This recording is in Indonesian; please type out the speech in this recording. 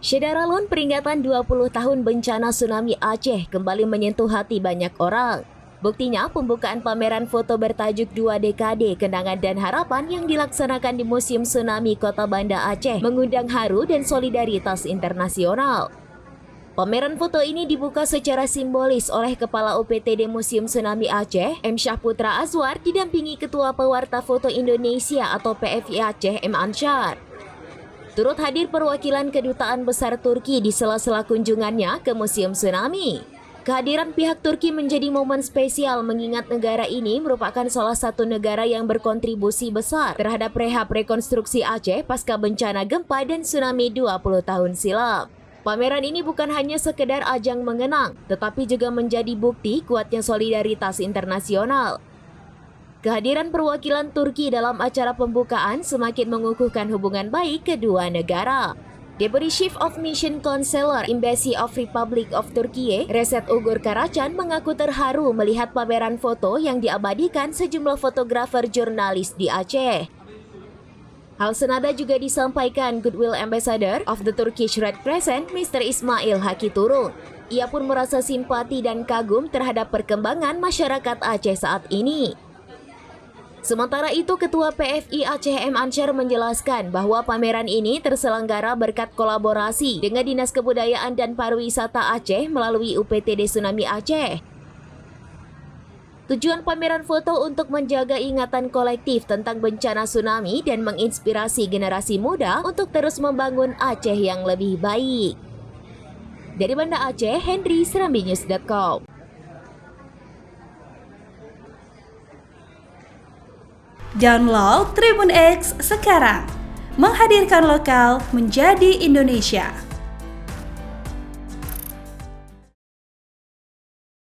Syederalun peringatan 20 tahun bencana tsunami Aceh kembali menyentuh hati banyak orang. Buktinya pembukaan pameran foto bertajuk 2 Dekade Kenangan dan Harapan yang dilaksanakan di Museum Tsunami Kota Banda Aceh mengundang haru dan solidaritas internasional. Pameran foto ini dibuka secara simbolis oleh Kepala UPTD Museum Tsunami Aceh, M. Syahputra Azwar, didampingi Ketua Pewarta Foto Indonesia atau PFI Aceh, M. Ansyar. Turut hadir perwakilan Kedutaan Besar Turki di sela-sela kunjungannya ke Museum Tsunami. Kehadiran pihak Turki menjadi momen spesial mengingat negara ini merupakan salah satu negara yang berkontribusi besar terhadap rehab rekonstruksi Aceh pasca bencana gempa dan tsunami 20 tahun silam. Pameran ini bukan hanya sekedar ajang mengenang, tetapi juga menjadi bukti kuatnya solidaritas internasional. Kehadiran perwakilan Turki dalam acara pembukaan semakin mengukuhkan hubungan baik kedua negara. Deputy Chief of Mission Counselor Embassy of Republic of Turkey, Recep Ugur Karacan, mengaku terharu melihat pameran foto yang diabadikan sejumlah fotografer jurnalis di Aceh. Hal senada juga disampaikan Goodwill Ambassador of the Turkish Red Crescent, Mr. Ismail Haki Turun. Ia pun merasa simpati dan kagum terhadap perkembangan masyarakat Aceh saat ini. Sementara itu, Ketua PFI Aceh M. Ansyar menjelaskan bahwa pameran ini terselenggara berkat kolaborasi dengan Dinas Kebudayaan dan Pariwisata Aceh melalui UPTD Tsunami Aceh. Tujuan pameran foto untuk menjaga ingatan kolektif tentang bencana tsunami dan menginspirasi generasi muda untuk terus membangun Aceh yang lebih baik. Dari Banda Aceh, Henry, serambinews.com. Download Tribun X sekarang, menghadirkan lokal menjadi Indonesia.